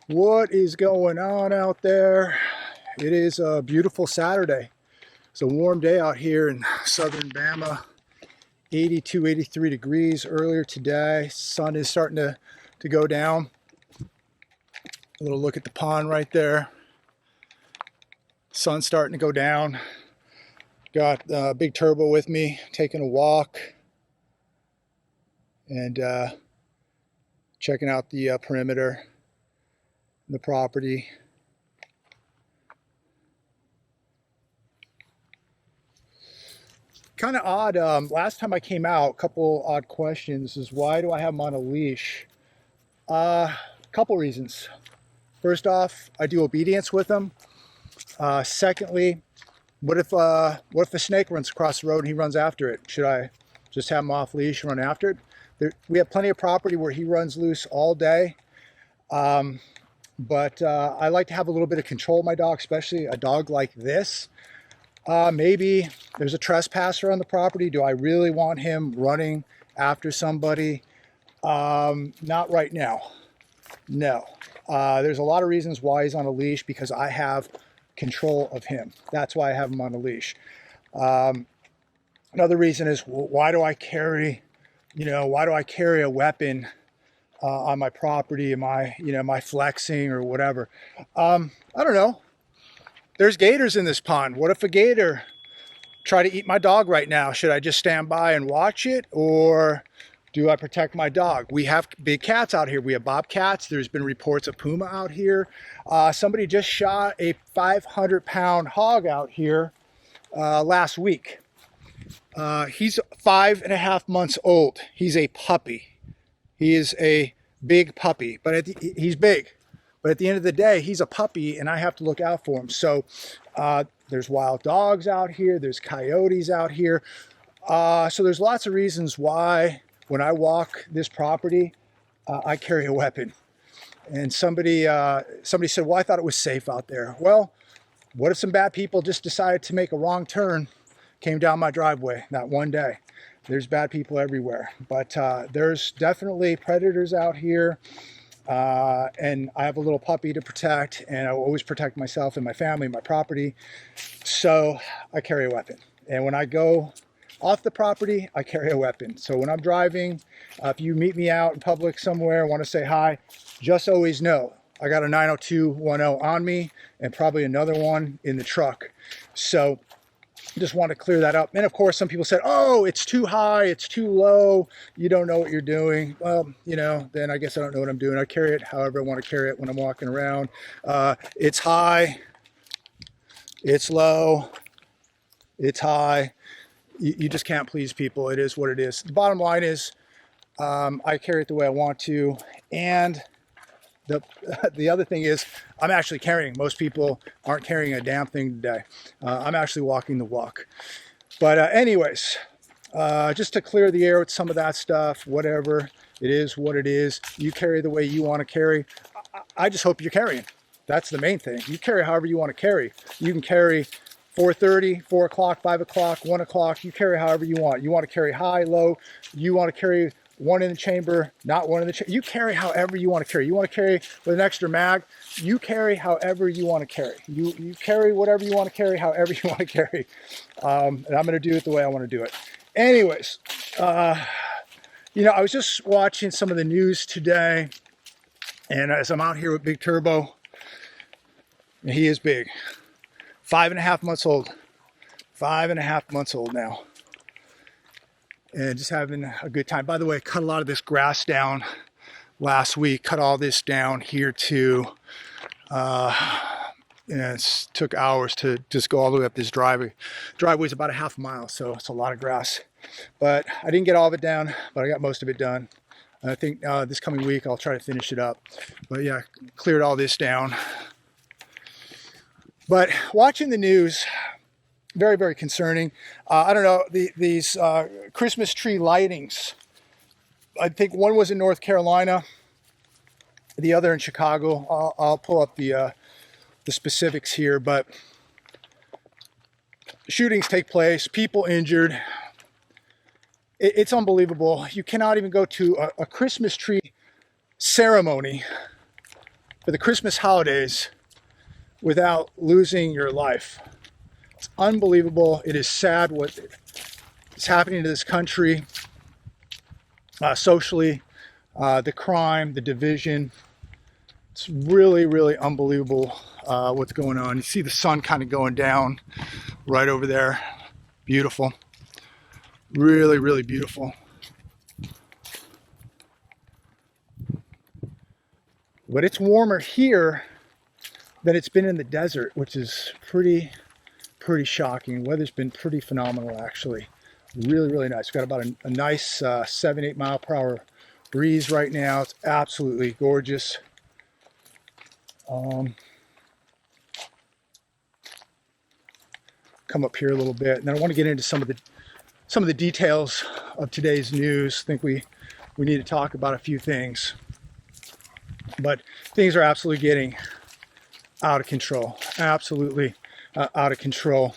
What is going on out there? It is a beautiful Saturday. It's a warm day out here in southern Bama. 82, 83 degrees earlier today. Sun is starting to go down. A little look at the pond right there. Sun's starting to go down. Got Big Turbo with me, taking a walk and checking out the perimeter, the property. Kind of odd. Last time I came out, a couple odd questions is why do I have him on a leash? Couple reasons. First off, I do obedience with him. Secondly, what if a snake runs across the road and he runs after it? Should I just have him off leash and run after it? We have plenty of property where he runs loose all day. But I like to have a little bit of control of my dog, especially a dog like this. Maybe there's a trespasser on the property. Do I really want him running after somebody? Not right now. No. There's a lot of reasons why he's on a leash because I have control of him. That's why I have him on a leash. Another reason is why do I carry a weapon on my property? Am I flexing or whatever? I don't know. There's gators in this pond. What if a gator try to eat my dog right now? Should I just stand by and watch it, or do I protect my dog? We have big cats out here. We have bobcats. There's been reports of puma out here. Somebody just shot a 500-pound hog out here last week. He's 5.5 months old. He's a puppy. He is a big puppy, but he's big. But at the end of the day, he's a puppy and I have to look out for him. So there's wild dogs out here. There's coyotes out here. So there's lots of reasons why when I walk this property, I carry a weapon. And somebody said, well, I thought it was safe out there. Well, what if some bad people just decided to make a wrong turn, came down my driveway that one day? There's bad people everywhere. But there's definitely predators out here. And I have a little puppy to protect, and I will always protect myself and my family and my property. So I carry a weapon. And when I go off the property, I carry a weapon. So when I'm driving, if you meet me out in public somewhere, want to say hi, just always know I got a 90210 on me and probably another one in the truck. So just want to clear that up. And of course, some people said, oh, it's too high, it's too low, you don't know what you're doing. Well, then I guess I don't know what I'm doing. I carry it however I want to carry it when I'm walking around. It's high, it's low, it's high. You just can't please people. It is what it is. The bottom line is I carry it the way I want to. And the other thing is I'm actually carrying. Most people aren't carrying a damn thing today. I'm actually walking the walk. But anyways, just to clear the air with some of that stuff, whatever, it is what it is. You carry the way you want to carry. I just hope you're carrying. That's the main thing. You carry however you want to carry. You can carry 4:30, 4 o'clock, 5 o'clock, 1 o'clock. You carry however you want. You want to carry high, low. You want to carry one in the chamber, not one in the chamber. You carry however you want to carry. You want to carry with an extra mag. You carry however you want to carry. You carry whatever you want to carry, however you want to carry. And I'm going to do it the way I want to do it. Anyways, I was just watching some of the news today, and as I'm out here with Big Turbo, and he is big. 5.5 months old. 5.5 months old now. And just having a good time. By the way, I cut a lot of this grass down last week. Cut all this down here too. And it took hours to just go all the way up this driveway. Driveway's about a half mile, so it's a lot of grass. But I didn't get all of it down, but I got most of it done. And I think this coming week I'll try to finish it up. But yeah, cleared all this down. But watching the news, very, very concerning. I don't know, these Christmas tree lightings. I think one was in North Carolina, the other in Chicago. I'll pull up the specifics here, but shootings take place, people injured. It's unbelievable. You cannot even go to a Christmas tree ceremony for the Christmas holidays without losing your life. It's unbelievable. It is sad what is happening to this country, socially, the crime, the division. It's really, really unbelievable what's going on. You see the sun kind of going down right over there. Beautiful. Really, really beautiful. But it's warmer here than it's been in the desert, which is pretty shocking. Weather's been pretty phenomenal, actually. Really, really nice. We've got about a nice 7-8 mile per hour breeze right now. It's absolutely gorgeous. Come up here a little bit, and then I want to get into some of the details of today's news. I think we need to talk about a few things, but things are absolutely getting out of control. Absolutely out of control.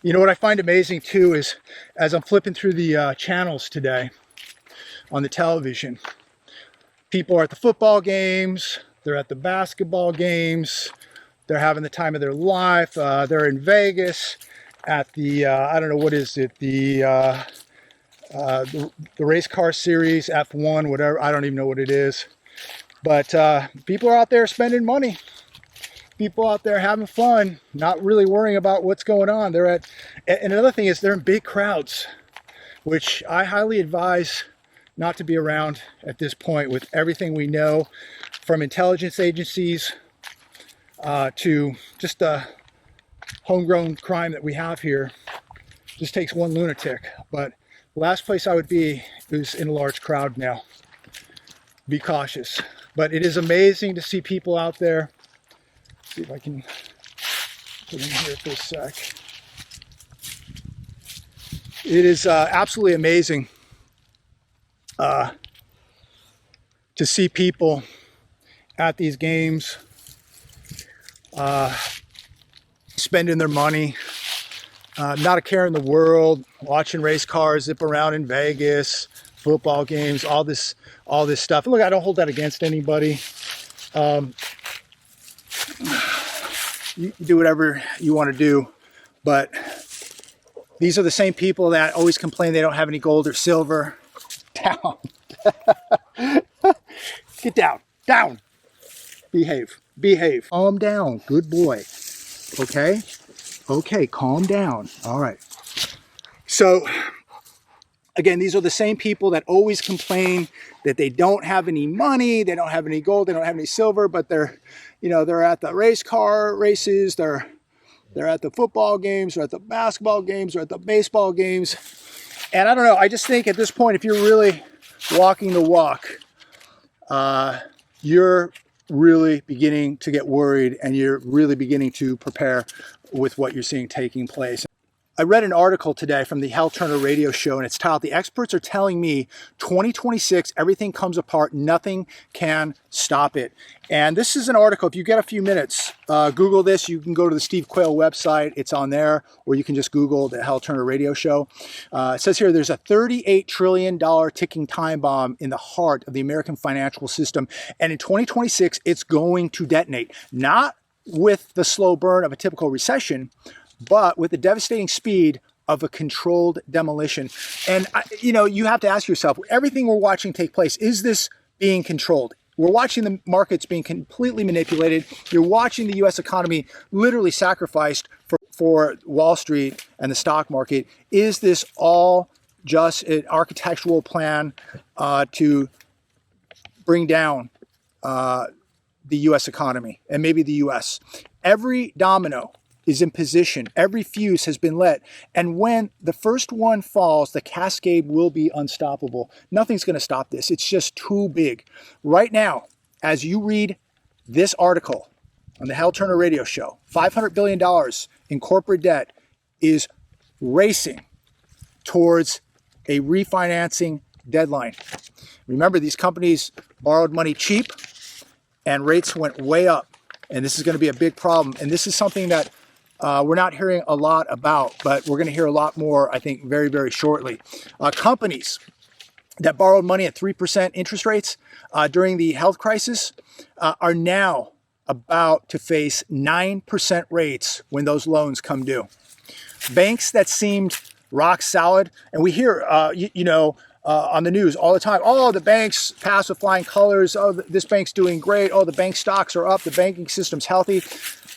You know what I find amazing too is, as I'm flipping through the channels today on the television, people are at the football games, they're at the basketball games, they're having the time of their life. They're in Vegas at the I don't know, what is it, the race car series, F1, whatever. I don't even know what it is, but people are out there spending money. People out there having fun, not really worrying about what's going on. They're at, and another thing is they're in big crowds, which I highly advise not to be around at this point, with everything we know from intelligence agencies to just the homegrown crime that we have here. Just takes one lunatic. But the last place I would be is in a large crowd now. Be cautious. But it is amazing to see people out there. See if I can put in here for a sec. It is absolutely amazing to see people at these games spending their money, not a care in the world, watching race cars zip around in Vegas, football games, all this stuff. Look, I don't hold that against anybody. You do whatever you want to do, but these are the same people that always complain they don't have any gold or silver. Down. Get down. Down. Behave. Calm down. Good boy. Okay? Okay, calm down. All right. So, again, these are the same people that always complain that they don't have any money, they don't have any gold, they don't have any silver, but they're at the race car races, they're at the football games, they're at the basketball games, they're at the baseball games. And I don't know, I just think at this point, if you're really walking the walk, you're really beginning to get worried, and you're really beginning to prepare with what you're seeing taking place. I read an article today from the Hal Turner radio show, and it's titled, "The Experts Are Telling Me 2026, Everything Comes Apart, Nothing Can Stop It." And this is an article, if you get a few minutes, Google this. You can go to the Steve Quayle website, it's on there, or you can just Google the Hal Turner radio show. It says here, there's a $38 trillion ticking time bomb in the heart of the American financial system. And in 2026, it's going to detonate. Not with the slow burn of a typical recession, but with the devastating speed of a controlled demolition. And, you have to ask yourself, everything we're watching take place, is this being controlled? We're watching the markets being completely manipulated. You're watching the U.S. economy literally sacrificed for Wall Street and the stock market. Is this all just an architectural plan to bring down the U.S. economy and maybe the U.S.? Every domino is in position. Every fuse has been lit. And when the first one falls, the cascade will be unstoppable. Nothing's going to stop this. It's just too big. Right now, as you read this article on the Hal Turner radio show, $500 billion in corporate debt is racing towards a refinancing deadline. Remember, these companies borrowed money cheap and rates went way up. And this is going to be a big problem. And this is something that we're not hearing a lot about, but we're going to hear a lot more, I think, very, very shortly. Companies that borrowed money at 3% interest rates during the health crisis are now about to face 9% rates when those loans come due. Banks that seemed rock solid, and we hear, on the news all the time, oh, the banks pass with flying colors, oh, this bank's doing great, oh, the bank stocks are up, the banking system's healthy.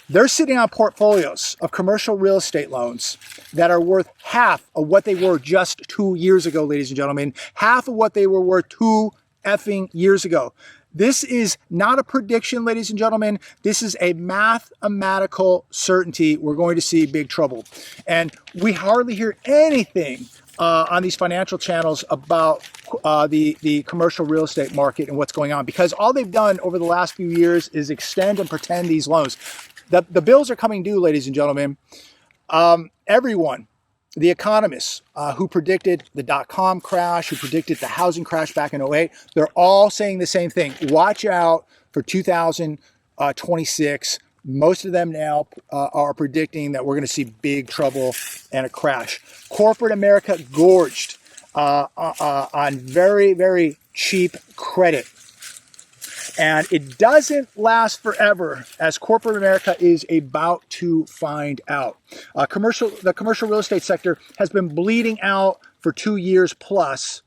They're sitting on portfolios of commercial real estate loans that are worth half of what they were just 2 years ago, ladies and gentlemen. Half of what they were worth 2 effing years ago. This is not a prediction, ladies and gentlemen. This is a mathematical certainty. We're going to see big trouble. And we hardly hear anything on these financial channels about the commercial real estate market and what's going on, because all they've done over the last few years is extend and pretend these loans. The bills are coming due, ladies and gentlemen. Everyone, the economists who predicted the dot-com crash, who predicted the housing crash back in 2008, they're all saying the same thing. Watch out for 2026. Most of them now are predicting that we're going to see big trouble and a crash. Corporate America gorged on very, very cheap credit. And it doesn't last forever, as corporate America is about to find out. The commercial real estate sector has been bleeding out for 2 years plus,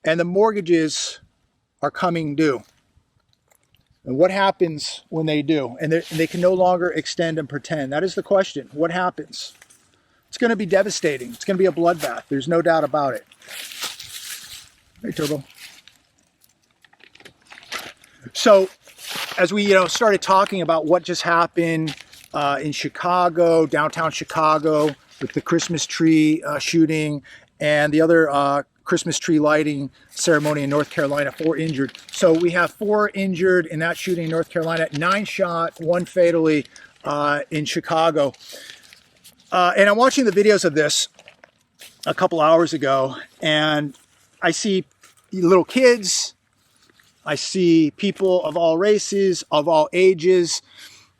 and the mortgages are coming due. And what happens when they do? And they can no longer extend and pretend. That is the question. What happens? It's going to be devastating. It's going to be a bloodbath. There's no doubt about it. Hey, Turbo. So, as we started talking about what just happened in Chicago, downtown Chicago, with the Christmas tree shooting and the other Christmas tree lighting ceremony in North Carolina, 4 injured. So we have 4 injured in that shooting in North Carolina, 9 shot, 1 fatally in Chicago. And I'm watching the videos of this a couple hours ago, and I see little kids. I see people of all races, of all ages.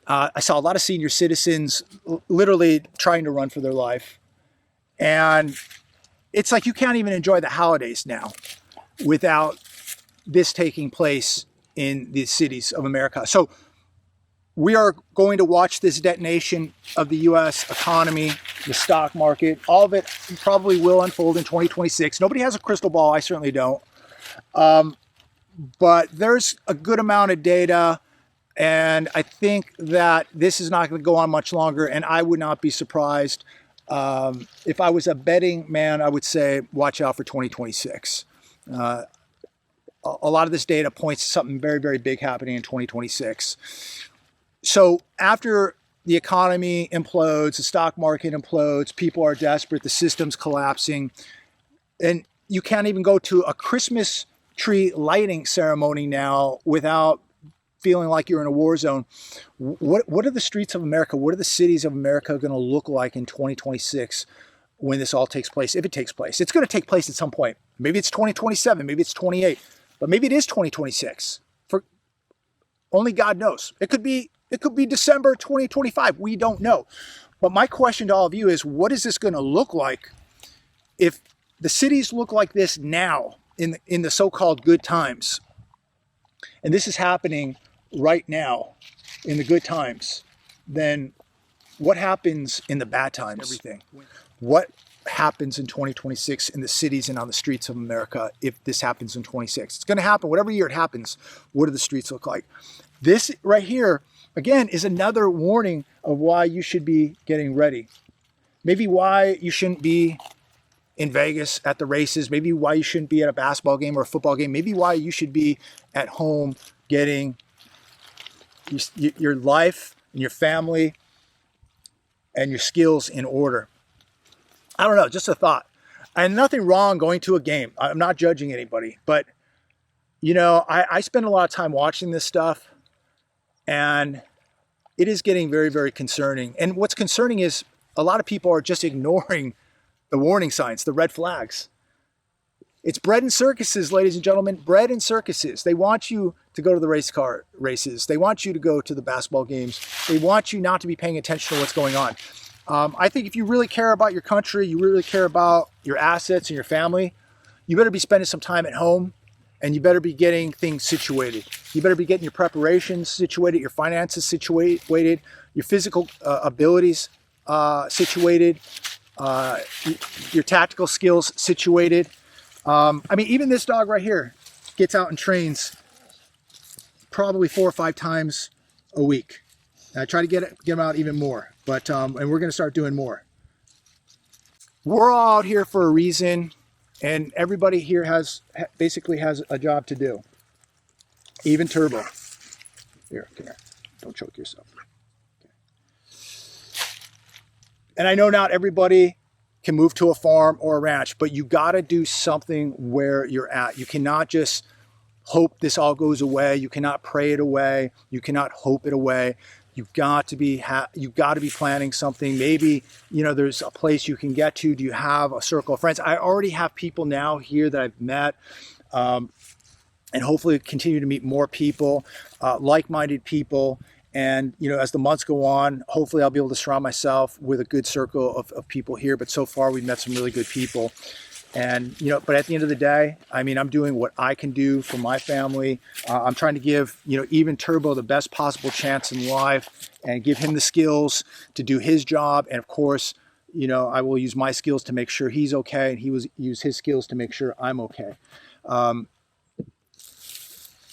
I saw a lot of senior citizens literally trying to run for their life. And it's like you can't even enjoy the holidays now without this taking place in the cities of America. So we are going to watch this detonation of the U.S. economy, the stock market. All of it probably will unfold in 2026. Nobody has a crystal ball. I certainly don't. But there's a good amount of data, and I think that this is not going to go on much longer, and I would not be surprised. If I was a betting man, I would say watch out for 2026. A lot of this data points to something very, very big happening in 2026. So after the economy implodes, the stock market implodes, people are desperate, the system's collapsing, and you can't even go to a Christmas tree lighting ceremony now without feeling like you're in a war zone. What are the streets of America, what are the cities of America going to look like in 2026 when this all takes place, if it takes place? It's going to take place at some point. Maybe it's 2027, maybe it's 28, but maybe it is 2026. For only God knows. It could be December 2025. We don't know. But my question to all of you is, what is this going to look like if the cities look like this now in the so-called good times? And this is happening right now in the good times. Then what happens in the bad times? Everything. What happens in 2026 in the cities and on the streets of America if this happens in 26? It's going to happen. Whatever year it happens, what do the streets look like? This right here, again, is another warning of why you should be getting ready. Maybe why you shouldn't be in Vegas at the races, maybe why you shouldn't be at a basketball game or a football game, maybe why you should be at home getting your life and your family and your skills in order. I don't know, just a thought. And nothing wrong going to a game. I'm not judging anybody, but I spend a lot of time watching this stuff, and it is getting very, very concerning. And what's concerning is a lot of people are just ignoring the warning signs, the red flags. It's bread and circuses, ladies and gentlemen, bread and circuses. They want you to go to the race car races. They want you to go to the basketball games. They want you not to be paying attention to what's going on. I think if you really care about your country, you really care about your assets and your family, you better be spending some time at home, and you better be getting things situated. You better be getting your preparations situated, your finances situated, your physical abilities situated, your tactical skills situated. I mean, even this dog right here gets out and trains probably 4 or 5 times a week. And I try to get him out even more, but and we're going to start doing more. We're all out here for a reason, and everybody here basically has a job to do. Even Turbo. Here, come here. Don't choke yourself. Okay. And I know not everybody can move to a farm or a ranch, but you got to do something where you're at. You cannot just hope this all goes away. You cannot pray it away. You cannot hope it away. You've got to be planning something. Maybe, you know, there's a place you can get to. Do you have a circle of friends? I already have people now here that I've met, and hopefully continue to meet more people, like-minded people. And, you know, as the months go on, hopefully I'll be able to surround myself with a good circle of people here. But so far, we've met some really good people. And, you know, but at the end of the day, I mean, I'm doing what I can do for my family. I'm trying to give, you know, even Turbo the best possible chance in life and give him the skills to do his job. And of course, you know, I will use my skills to make sure he's okay, and he will use his skills to make sure I'm okay.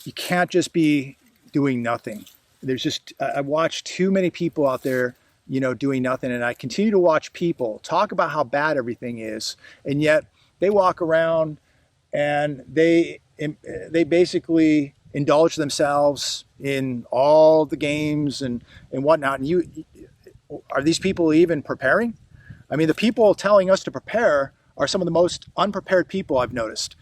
You can't just be doing nothing. There's just, I watch too many people out there, you know, doing nothing. And I continue to watch people talk about how bad everything is. And yet they walk around and they basically indulge themselves in all the games and whatnot. And are these people even preparing? I mean, the people telling us to prepare are some of the most unprepared people I've noticed,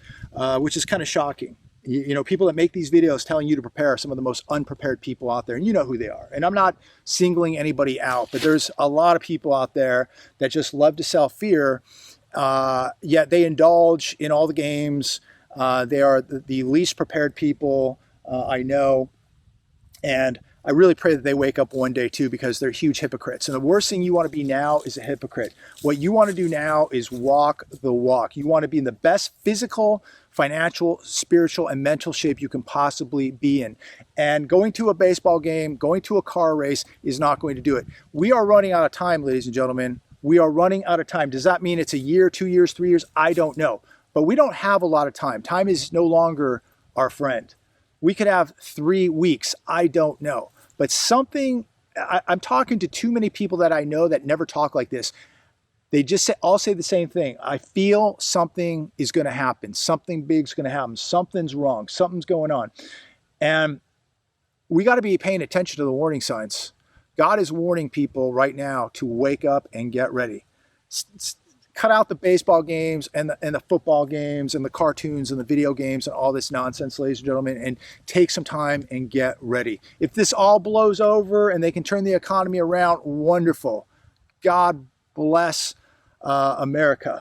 which is kind of shocking. You know, people that make these videos telling you to prepare are some of the most unprepared people out there, and you know who they are. And I'm not singling anybody out, but there's a lot of people out there that just love to sell fear, yet they indulge in all the games. They are the least prepared people I know, and I really pray that they wake up one day too, because they're huge hypocrites. And the worst thing you want to be now is a hypocrite. What you want to do now is walk the walk. You want to be in the best physical, financial, spiritual, and mental shape you can possibly be in. And going to a baseball game, going to a car race is not going to do it. We are running out of time, ladies and gentlemen. We are running out of time. Does that mean it's a year, 2 years, 3 years? I don't know. But we don't have a lot of time. Time is no longer our friend. We could have 3 weeks. I don't know. But something, I'm talking to too many people that I know that never talk like this. They just all say the same thing. I feel something is going to happen. Something big's going to happen. Something's wrong. Something's going on. And we got to be paying attention to the warning signs. God is warning people right now to wake up and get ready. Cut out the baseball games and the football games and the cartoons and the video games and all this nonsense, ladies and gentlemen, and take some time and get ready. If this all blows over and they can turn the economy around, wonderful. God bless America.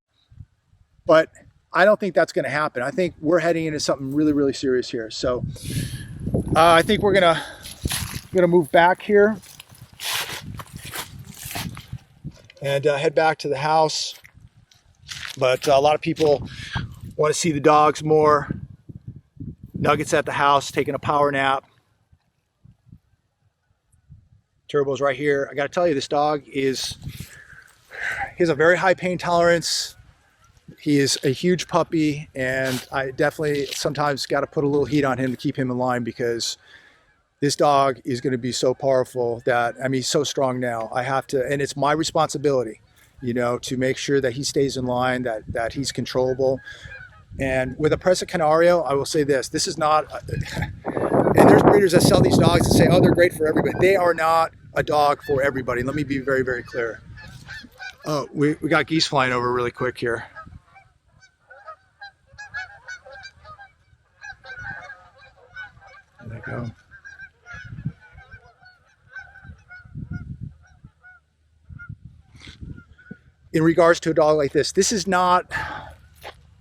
But I don't think that's going to happen. I think we're heading into something really, really serious here. So I think we're gonna move back here and head back to the house. But a lot of people want to see the dogs more. Nugget's at the house taking a power nap. Turbo's right here. I got to tell you, this dog he has a very high pain tolerance. He is a huge puppy, and I definitely sometimes got to put a little heat on him to keep him in line, because this dog is going to be so powerful that, I mean, he's so strong now. I have to, and it's my responsibility, you know, to make sure that he stays in line, that he's controllable. And with a Presa Canario, I will say this is not, and there's breeders that sell these dogs and say, oh, they're great for everybody. They are not a dog for everybody. Let me be very, very clear. Oh, we got geese flying over really quick here. There they go. In regards to a dog like this is not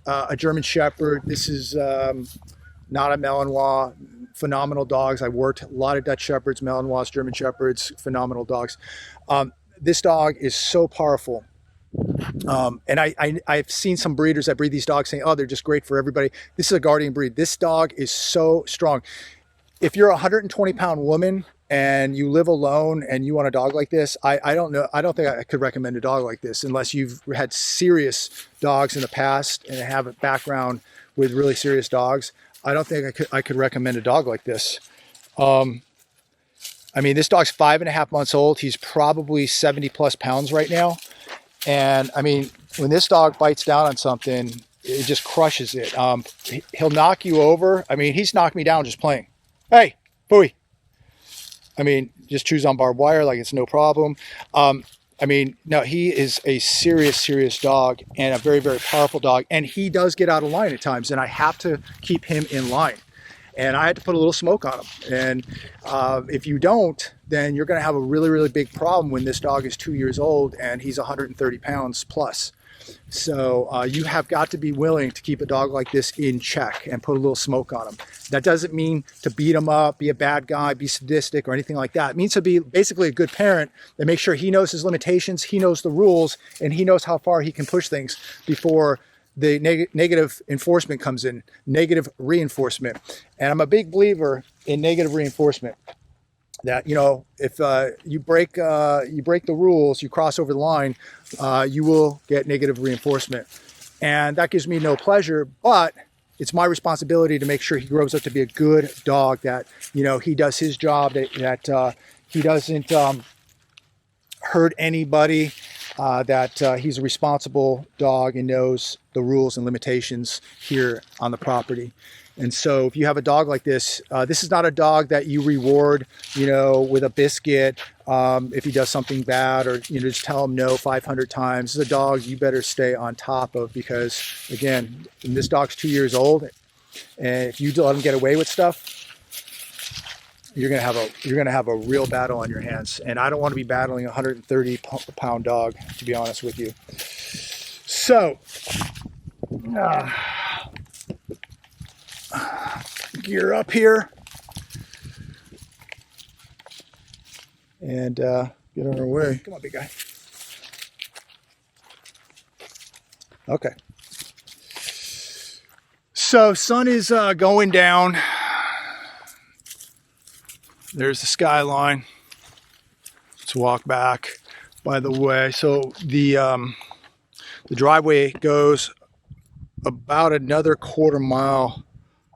a German Shepherd. This is not a Malinois. Phenomenal dogs. I worked a lot of Dutch Shepherds, Malinois, German Shepherds, phenomenal dogs. This dog is so powerful. And I've seen some breeders that breed these dogs saying, oh, they're just great for everybody. This is a guardian breed. This dog is so strong. if you're a 120-pound woman and you live alone and you want a dog like this, I don't know. I don't think I could recommend a dog like this unless you've had serious dogs in the past and have a background with really serious dogs. I don't think I could recommend a dog like this. I mean, this dog's 5.5 months old. He's probably 70 plus pounds right now. And I mean, when this dog bites down on something, it just crushes it. He'll knock you over. I mean, he's knocked me down just playing. Hey, Bowie. I mean, just chews on barbed wire like it's no problem. I mean, no, he is a serious dog and a very, very powerful dog. And he does get out of line at times, and I have to keep him in line. And I had to put a little smoke on him. And if you don't, then you're going to have a really, really big problem when this dog is 2 years old and he's 130 pounds plus. So you have got to be willing to keep a dog like this in check and put a little smoke on him. That doesn't mean to beat him up, be a bad guy, be sadistic or anything like that. It means to be basically a good parent and make sure he knows his limitations, he knows the rules, and he knows how far he can push things before the negative enforcement comes in, negative reinforcement. And I'm a big believer in negative reinforcement. That, you know, if you break the rules, you cross over the line, you will get negative reinforcement. And that gives me no pleasure, but it's my responsibility to make sure he grows up to be a good dog, that, you know, he does his job, that he doesn't hurt anybody, that he's a responsible dog and knows the rules and limitations here on the property. And so if you have a dog like this, this is not a dog that you reward, you know, with a biscuit if he does something bad, or, you know, just tell him no 500 times. This is a dog you better stay on top of, because, again, this dog's 2 years old, and if you let him get away with stuff, you're gonna have a real battle on your hands. And I don't want to be battling a 130-pound dog, to be honest with you. So. Gear up here and get on our way. Come on, big guy. Okay. So sun is going down. There's the skyline. Let's walk back. By the way, so the driveway goes about another quarter mile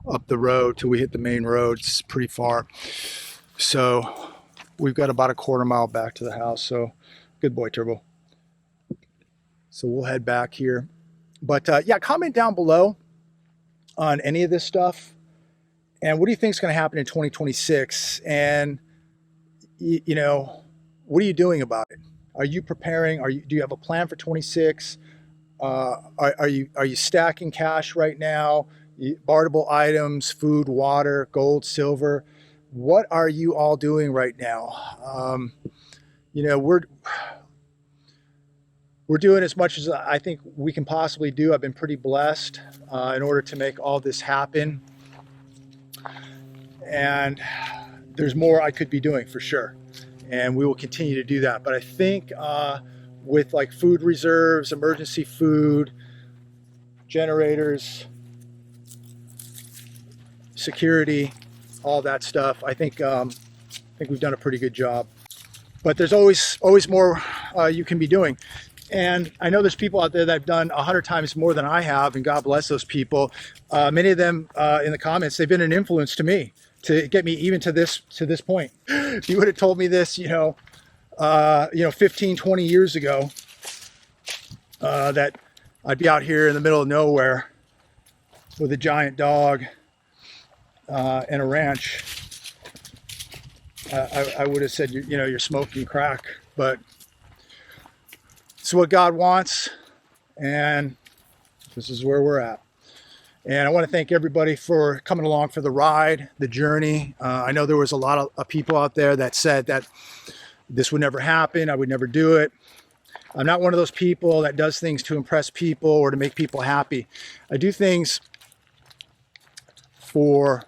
up the road till we hit the main road. It's pretty far. So we've got about a quarter mile back to the house. So good boy, Turbo. So we'll head back here. But yeah, comment down below on any of this stuff. And what do you think is going to happen in 2026? And, you know, what are you doing about it? Are you preparing? Do you have a plan for 26? Are you stacking cash right now? Barterable items, food, water, gold, silver. What are you all doing right now? You know, we're doing as much as I think we can possibly do. I've been pretty blessed in order to make all this happen. And there's more I could be doing for sure. And we will continue to do that. But I think with like food reserves, emergency food, generators, security, all that stuff, I think we've done a pretty good job. But there's always more you can be doing. And I know there's people out there that have done 100 times more than I have, and God bless those people. Many of them in the comments, they've been an influence to me to get me even to this point. If you would have told me this, 15, 20 years ago, that I'd be out here in the middle of nowhere with a giant dog and a ranch, I would have said, you're smoking crack. But it's what God wants, and this is where we're at. And I want to thank everybody for coming along for the ride, the journey. I know there was a lot of people out there that said that this would never happen, I would never do it. I'm not one of those people that does things to impress people or to make people happy. I do things for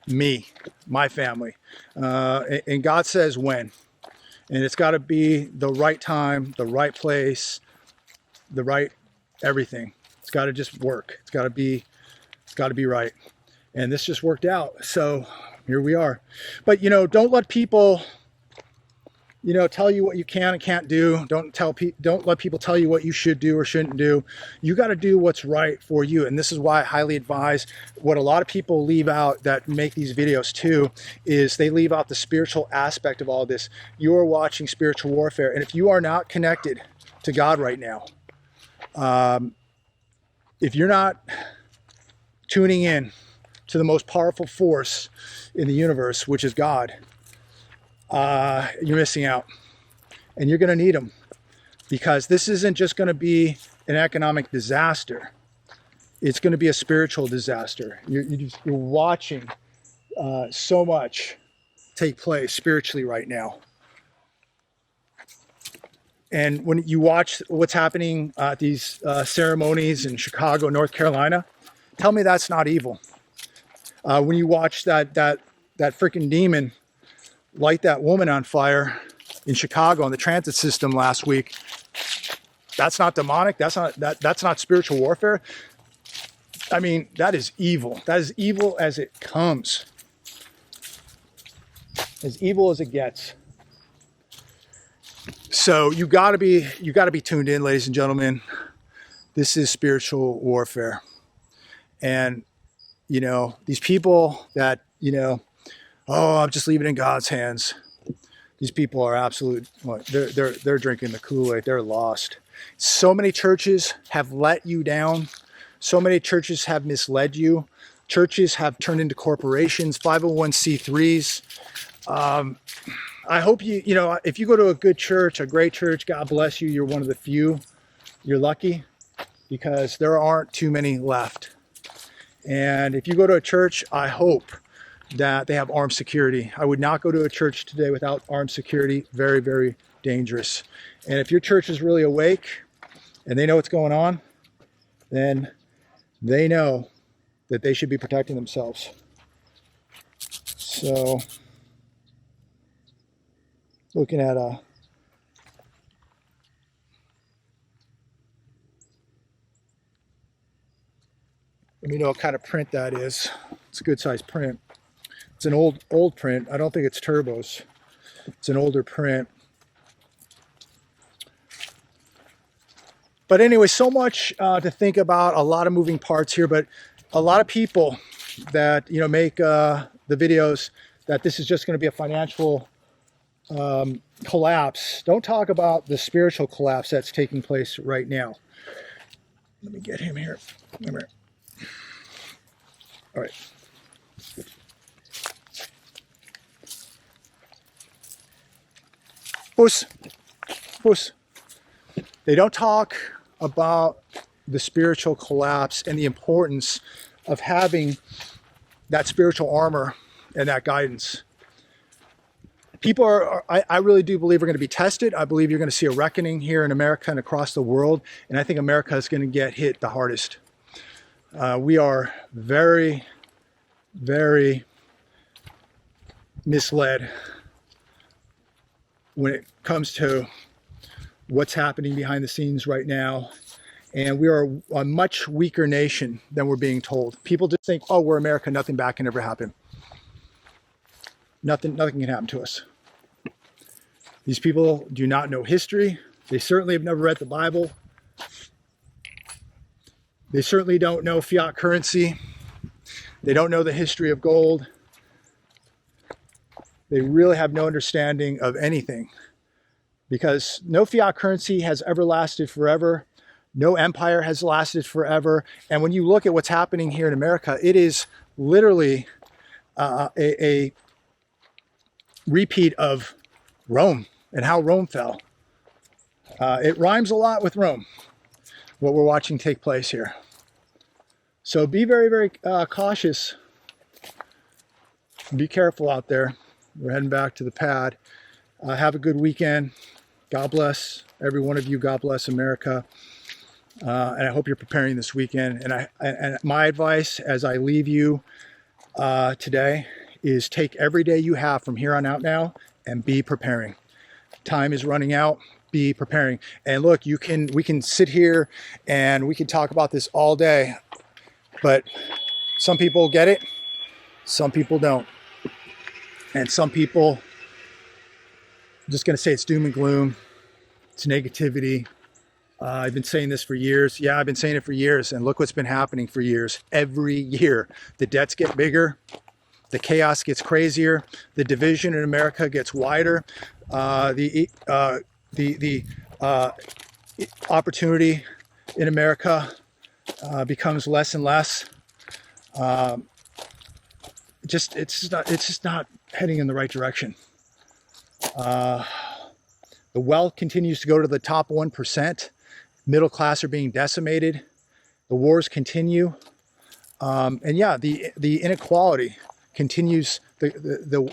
me, my family. And God says when. And it's got to be the right time, the right place, the right everything. It's got to just work. It's got to be right. And this just worked out. So here we are. But, you know, don't let people, you know, tell you what you can and can't do. Don't let people tell you what you should do or shouldn't do. You got to do what's right for you. And this is why I highly advise, what a lot of people leave out that make these videos too, is they leave out the spiritual aspect of all this. You're watching spiritual warfare. And if you are not connected to God right now, if you're not tuning in to the most powerful force in the universe, which is God, you're missing out. And you're going to need them, because this isn't just going to be an economic disaster. It's going to be a spiritual disaster. You're watching so much take place spiritually right now. And when you watch what's happening at these ceremonies in Chicago, North Carolina, tell me that's not evil. When you watch that freaking demon light that woman on fire in Chicago on the transit system last week, that's not demonic. That's not spiritual warfare. I mean, that is evil. That is evil as it comes. As evil as it gets. So you gotta be tuned in, ladies and gentlemen. This is spiritual warfare. And, you know, these people that, you know, oh, I'm just leaving it in God's hands. These people are absolute, they're drinking the Kool-Aid. They're lost. So many churches have let you down. So many churches have misled you. Churches have turned into corporations, 501c3s. I hope you know, if you go to a good church, a great church, God bless you. You're one of the few. You're lucky, because there aren't too many left. And if you go to a church, I hope that they have armed security. I would not go to a church today without armed security. Very, very dangerous. And if your church is really awake and they know what's going on, then they know that they should be protecting themselves. So, looking at let me know what kind of print that is. It's a good size print. It's an old print. I don't think it's turbos. It's an older print. But anyway, so much to think about, a lot of moving parts here, but a lot of people that, you know, make the videos that this is just going to be a financial collapse, don't talk about the spiritual collapse that's taking place right now. Let me get him here. Come here. All right. Puss. They don't talk about the spiritual collapse and the importance of having that spiritual armor and that guidance. People I really do believe are going to be tested. I believe you're going to see a reckoning here in America and across the world. And I think America is going to get hit the hardest. We are very, very misled when it comes to what's happening behind the scenes right now. And we are a much weaker nation than we're being told. People just think, oh, we're America, nothing bad can ever happen. Nothing can happen to us. These people do not know history. They certainly have never read the Bible. They certainly don't know fiat currency. They don't know the history of gold. They really have no understanding of anything, because no fiat currency has ever lasted forever. No empire has lasted forever. And when you look at what's happening here in America, it is literally a repeat of Rome and how Rome fell. It rhymes a lot with Rome, what we're watching take place here. So be very, very cautious. Be careful out there. We're heading back to the pad. Have a good weekend. God bless every one of you. God bless America. And I hope you're preparing this weekend. And my advice as I leave you today is take every day you have from here on out now and be preparing. Time is running out. Be preparing. And look, we can sit here and we can talk about this all day, but some people get it, some people don't. And some people, I'm just going to say it's doom and gloom. It's negativity. I've been saying this for years. Yeah, I've been saying it for years. And look what's been happening for years. Every year, the debts get bigger. The chaos gets crazier. The division in America gets wider. The opportunity in America becomes less and less. It's just not heading in the right direction. The wealth continues to go to the top 1%. Middle class are being decimated. The wars continue. And yeah, the inequality continues. The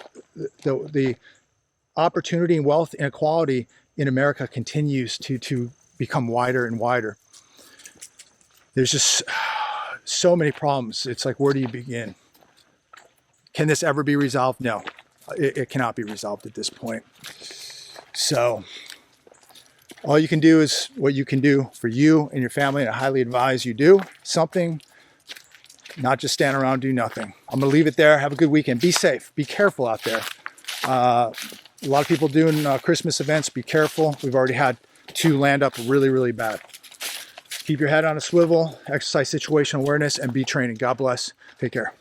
opportunity and wealth inequality in America continues to become wider and wider. There's just so many problems. It's like, where do you begin? Can this ever be resolved? No, it cannot be resolved at this point. So all you can do is what you can do for you and your family, and I highly advise you do something, not just stand around, do nothing. I'm going to leave it there. Have a good weekend. Be safe. Be careful out there. A lot of people doing Christmas events. Be careful. We've already had 2 land up really, really bad. Keep your head on a swivel, exercise situational awareness, and be training. God bless. Take care.